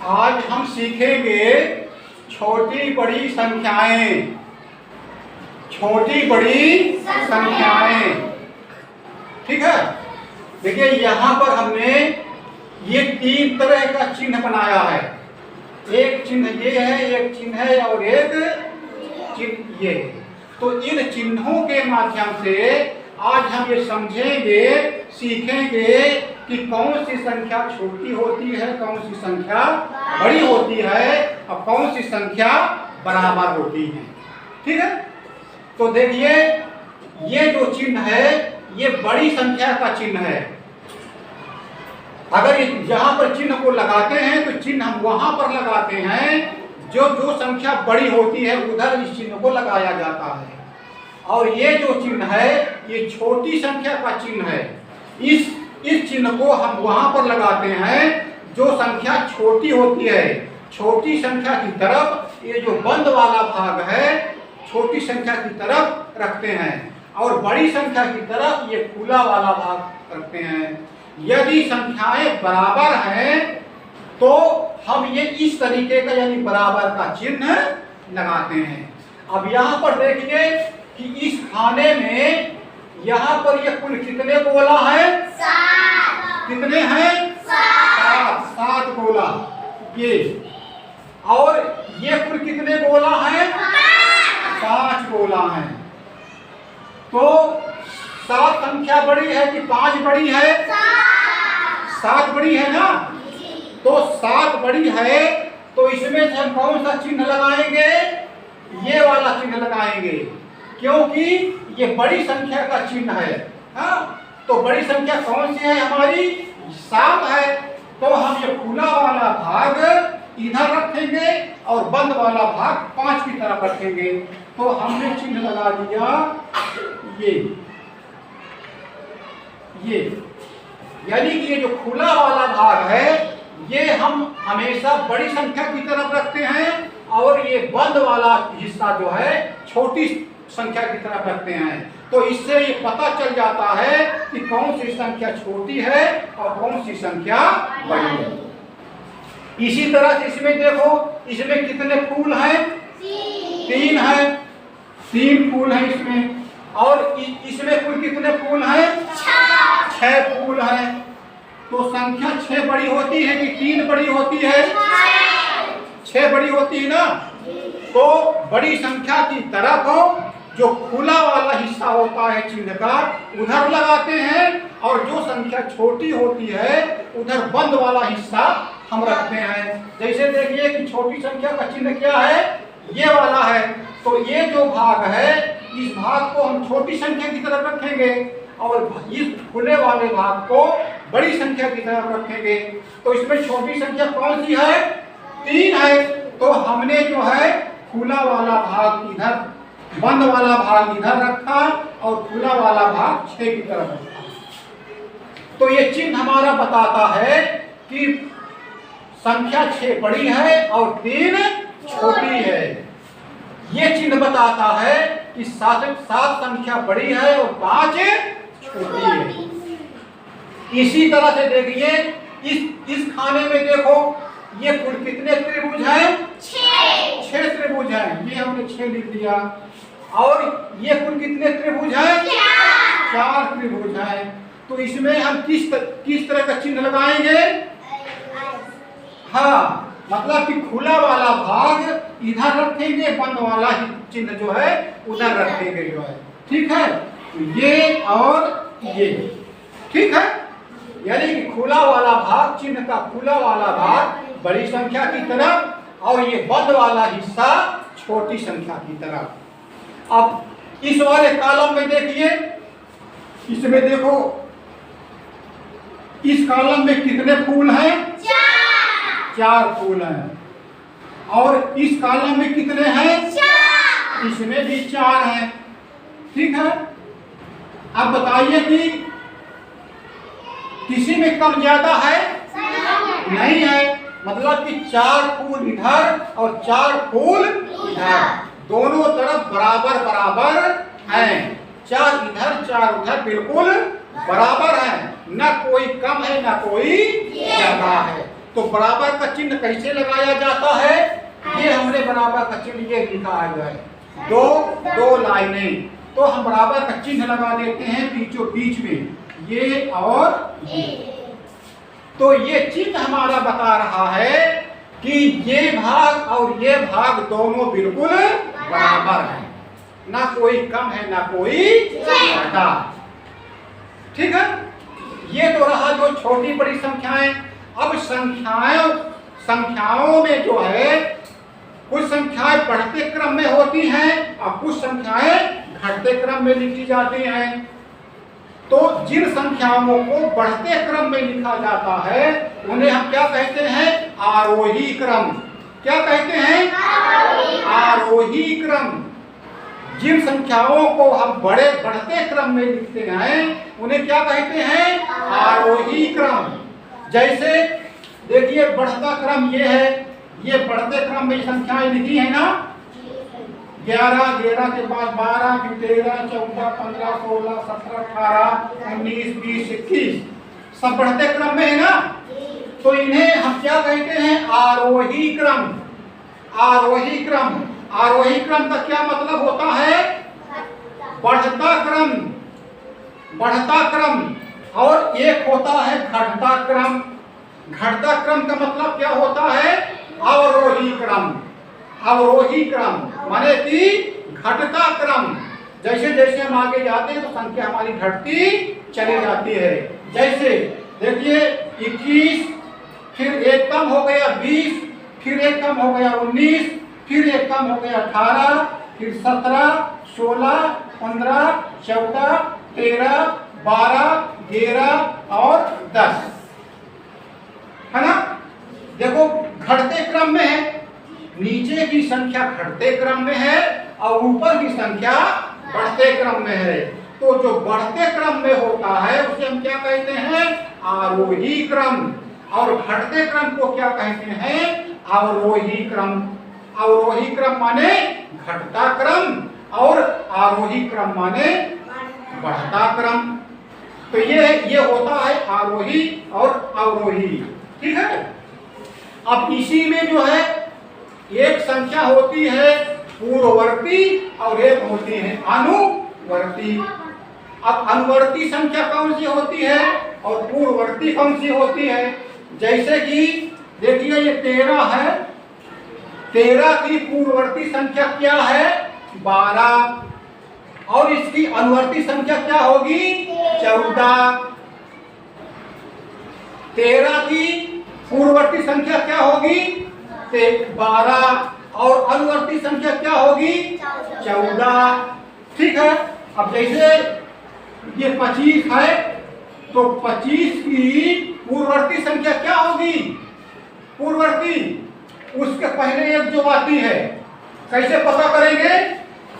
आज हम सीखेंगे छोटी बड़ी संख्याएं। छोटी बड़ी संख्याएं, ठीक है। देखिए यहाँ पर हमने ये तीन तरह का चिन्ह बनाया है। एक चिन्ह ये है, एक चिन्ह है और एक चिन्ह ये है। तो इन चिन्हों के माध्यम से आज हम ये समझेंगे, सीखेंगे कि कौन सी संख्या छोटी होती है, कौन सी संख्या बड़ी होती है और कौन सी संख्या बराबर होती है, ठीक है। तो देखिए ये जो चिन्ह है ये बड़ी संख्या का चिन्ह है। अगर जहां पर चिन्ह को लगाते हैं तो चिन्ह हम वहां पर लगाते हैं जो संख्या बड़ी होती है उधर इस चिन्ह को लगाया जाता है। और ये जो चिन्ह है ये छोटी संख्या का चिन्ह है। इस चिन्ह को हम वहां पर लगाते हैं जो संख्या छोटी होती है। छोटी संख्या की तरफ ये जो बंद वाला भाग है छोटी संख्या की तरफ रखते हैं और बड़ी संख्या की तरफ ये खुला वाला भाग रखते हैं। यदि संख्याएं बराबर हैं तो हम ये इस तरीके का यानी बराबर का चिन्ह लगाते हैं। अब यहाँ पर देखिए कि इस खाने में यहाँ पर ये कुल कितने गोला है? 7। कितने हैं? 7 गोला ये। और ये कुल कितने गोला है? 5 गोला है। तो 7 संख्या बड़ी है कि 5 बड़ी है? 7 बड़ी है ना। तो 7 बड़ी है तो इसमें से हम कौन सा चिन्ह लगाएंगे? ये वाला चिन्ह लगाएंगे, क्योंकि ये बड़ी संख्या का चिन्ह है। हाँ, तो बड़ी संख्या कौन सी है हमारी? 7 है। तो हम ये खुला वाला भाग इधर रखेंगे और बंद वाला भाग 5 की तरफ रखेंगे। तो हमने चिन्ह लगा दिया ये यानी कि ये जो खुला वाला भाग है ये हम हमेशा बड़ी संख्या की तरफ रखते हैं और ये बंद वाला हिस्सा जो है छोटी संख्या की तरफ रखते हैं। तो इससे ये पता चल जाता है कि कौन सी संख्या छोटी है और कौन सी संख्या बड़ी है। इसी तरह से इसमें देखो, इसमें कितने फूल हैं? 3 है। 3 फूल हैं इसमें। और इसमें कुल कितने फूल हैं? 6 फूल हैं। तो संख्या 6 बड़ी होती है कि 3 बड़ी होती है? 6 बड़ी होती है ना। तो बड़ी संख्या की तरफ जो खुला वाला हिस्सा होता है चिन्ह का उधर लगाते हैं और जो संख्या छोटी होती है उधर बंद वाला हिस्सा हम रखते हैं। जैसे देखिए कि छोटी संख्या का चिन्ह क्या है? ये वाला है। तो ये जो भाग है इस भाग को हम छोटी संख्या की तरफ रखेंगे और इस खुले वाले भाग को बड़ी संख्या की तरफ रखेंगे। तो इसमें छोटी संख्या कौन सी है? 3 है। तो हमने जो है खुला वाला भाग इधर, बंद वाला भाग इधर रखा और खुला वाला भाग 6 की तरफ रखा। तो ये चिन्ह हमारा बताता है कि संख्या 6 बड़ी है और 3 छोटी है। ये चिन्ह बताता है कि 7 संख्या बड़ी है और 5 छोटी है। इसी तरह से देखिए इस खाने में देखो ये कुल कितने त्रिभुज हैं? 6 त्रिभुज हैं। ये हमने 6 लिख दिया। और ये कुल कितने त्रिभुज हैं? 4 त्रिभुज हैं। तो इसमें हम किस तरह का चिन्ह लगाएंगे? हाँ, मतलब कि खुला वाला भाग इधर रखेंगे, बंद वाला चिन्ह जो है उधर रखेंगे जो है, ठीक है। ये और ये, ठीक है। यानी कि खुला वाला भाग, चिन्ह का खुला वाला भाग बड़ी संख्या की तरफ और ये बंद वाला हिस्सा छोटी संख्या की तरफ। अब इस वाले कॉलम में देखिए, इसमें देखो इस कॉलम में कितने फूल हैं? 4 फूल हैं। और इस कॉलम में कितने हैं? 4। इसमें भी 4 हैं, ठीक है। अब बताइए कि किसी में कम ज्यादा है? नहीं है। मतलब कि 4 फूल इधर और 4 फूल इधर, दोनों तरफ बराबर बराबर हैं। 4 इधर 4 उधर बिल्कुल बराबर है, न कोई कम है न कोई ज्यादा है। तो बराबर का चिन्ह कैसे लगाया जाता है? ये हमने बराबर का चिन्ह ये लिखा है, दो लाइनें, तो हम बराबर का चिन्ह लगा देते हैं बीचों बीच में, ये और ये। तो ये चिन्ह हमारा बता रहा है कि ये भाग और ये भाग दोनों बिल्कुल बराबर है, ना कोई कम है ना कोई ज्यादा। ठीक है, ये तो रहा जो छोटी बड़ी संख्याएं। अब संख्याओं में जो है कुछ संख्याएं बढ़ते क्रम में होती हैं और कुछ संख्याएं घटते क्रम में लिखी जाती हैं। तो जिन संख्याओं को बढ़ते क्रम में लिखा जाता है उन्हें हम क्या कहते हैं? आरोही क्रम। क्या कहते हैं? आरोही क्रम। जिन संख्याओं को हम बढ़ते क्रम में लिखते हैं उन्हें क्या कहते हैं? आरोही क्रम। जैसे देखिए बढ़ता क्रम ये है, ये बढ़ते क्रम में संख्याएं लिखी है ना, 11 के बाद 12, 13, 14, 15, 16, 17, 18, 19, 20, 21 सब बढ़ते क्रम में है ना। तो इन्हें हम क्या कहते हैं? आरोही क्रम। आरोही क्रम। आरोही क्रम का क्या मतलब होता है? बढ़ता क्रम। बढ़ता क्रम। और एक होता है घटता क्रम। घटता क्रम का मतलब क्या होता है? अवरोही क्रम। अवरोही क्रम माने कि घटता क्रम। जैसे जैसे हम आगे जाते हैं तो संख्या हमारी घटती चली जाती है। जैसे देखिए 21, फिर एक कम हो गया 20, फिर एक कम हो गया 19, फिर एक कम हो गया 18, फिर 17, 16, 15, 14, 13, 12, 13 और 10 है ना। देखो घटते क्रम में है, नीचे की संख्या घटते क्रम में है और ऊपर की संख्या बढ़ते क्रम में है। तो जो बढ़ते क्रम में होता है उसे हम क्या कहते हैं? आरोही क्रम। और घटते क्रम को क्या कहते हैं? अवरोही क्रम। अवरोही क्रम माने घटता क्रम और आरोही क्रम माने बढ़ता क्रम। तो ये होता है आरोही और अवरोही। ठीक है। अब इसी में जो है एक संख्या होती है पूर्ववर्ती और एक होती है अनुवर्ती। अब अनुवर्ती संख्या कौन सी होती है और पूर्ववर्ती कौन सी होती है? जैसे कि देखिए ये 13 है, 13 की पूर्ववर्ती संख्या क्या है? 12 और इसकी अनुवर्ती संख्या क्या होगी? 14। 13 की पूर्ववर्ती संख्या क्या होगी? 12 और अनुवर्ती संख्या क्या होगी? 14। ठीक है। अब जैसे ये 25 है तो 25 की पूर्ववर्ती संख्या क्या होगी? पूर्ववर्ती उसके पहले एक जो आती है, कैसे पता करेंगे?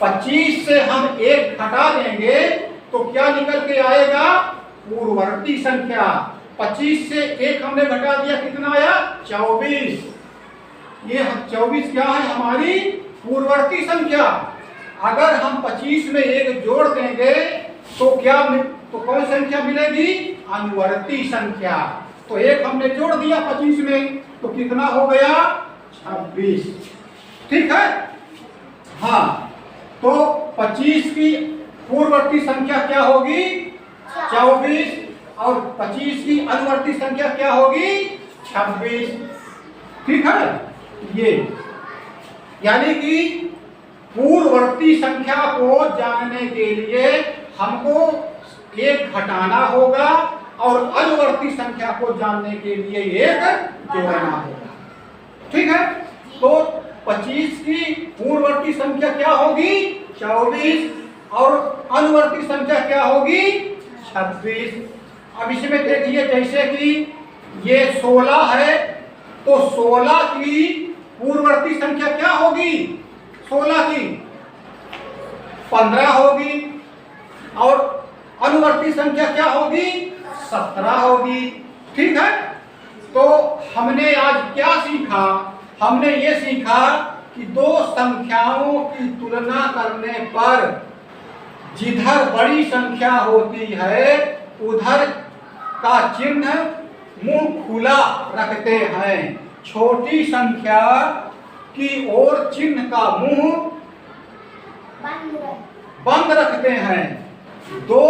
25 से हम एक घटा देंगे तो क्या निकल के आएगा? पूर्ववर्ती संख्या। 25 से एक हमने घटा दिया, कितना आया? 24। ये 24 क्या है? हमारी पूर्ववर्ती संख्या। अगर हम 25 में एक जोड़ देंगे तो तो कौन संख्या मिलेगी? अनुवर्ती संख्या। तो एक हमने जोड़ दिया 25 में तो कितना हो गया? 26। ठीक है। हाँ, तो 25 की पूर्ववर्ती संख्या क्या होगी? 24 और 25 की अनुवर्ती संख्या क्या होगी? 26। ठीक है। ये यानी कि पूर्ववर्ती संख्या को जानने के लिए हमको एक घटाना होगा और अनुवर्ती संख्या को जानने के लिए एक जोड़ना होगा। ठीक है। तो 25 की पूर्ववर्ती संख्या क्या होगी? 24 और अनुवर्ती संख्या क्या होगी? 26। अब इसमें देखिए जैसे कि ये 16 है तो 16 की पूर्ववर्ती संख्या क्या होगी? 16 की 15 होगी और अनुवर्ती संख्या क्या होगी? 17 होगी। ठीक है। तो हमने आज क्या सीखा? हमने ये सीखा कि दो संख्याओं की तुलना करने पर जिधर बड़ी संख्या होती है उधर का चिन्ह मुंह खुला रखते हैं। छोटी संख्या की ओर चिन्ह का मुंह बंद रखते हैं। दो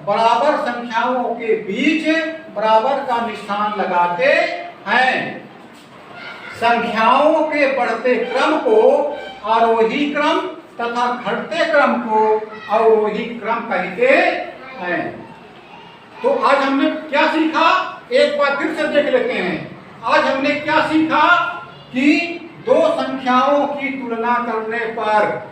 बराबर संख्याओं के बीच बराबर का निशान लगाते हैं। संख्याओं के बढ़ते क्रम को आरोही क्रम तथा घटते क्रम को अवरोही क्रम कहते हैं। तो आज हमने क्या सीखा, एक बार फिर से देख लेते हैं। आज हमने क्या सीखा कि दो संख्याओं की तुलना करने पर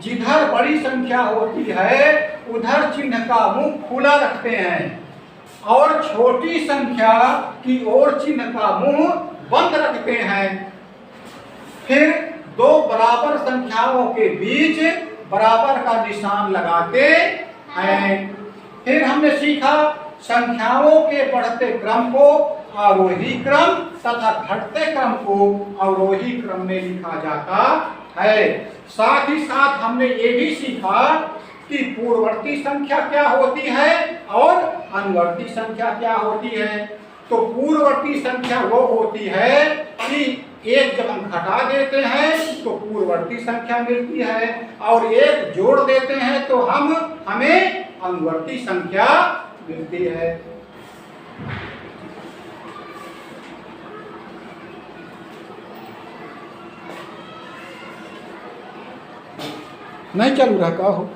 जिधर बड़ी संख्या होती है उधर चिन्ह का मुंह खुला रखते हैं और छोटी संख्या की ओर चिन्ह का मुंह बंद रखते हैं। फिर दो बराबर संख्याओं के बीच बराबर का निशान लगाते हैं। फिर हमने सीखा संख्याओं के बढ़ते क्रम को आरोही क्रम तथा घटते क्रम को अवरोही क्रम में लिखा जाता है। साथ ही साथ हमने ये भी सीखा कि पूर्ववर्ती संख्या क्या होती है और अनुवर्ती संख्या क्या होती है। तो पूर्ववर्ती संख्या वो होती है कि एक जब हम घटा देते हैं तो पूर्ववर्ती संख्या मिलती है और एक जोड़ देते हैं तो हमें अनुवर्ती संख्या मिलती है। नहीं चल रहा का हो।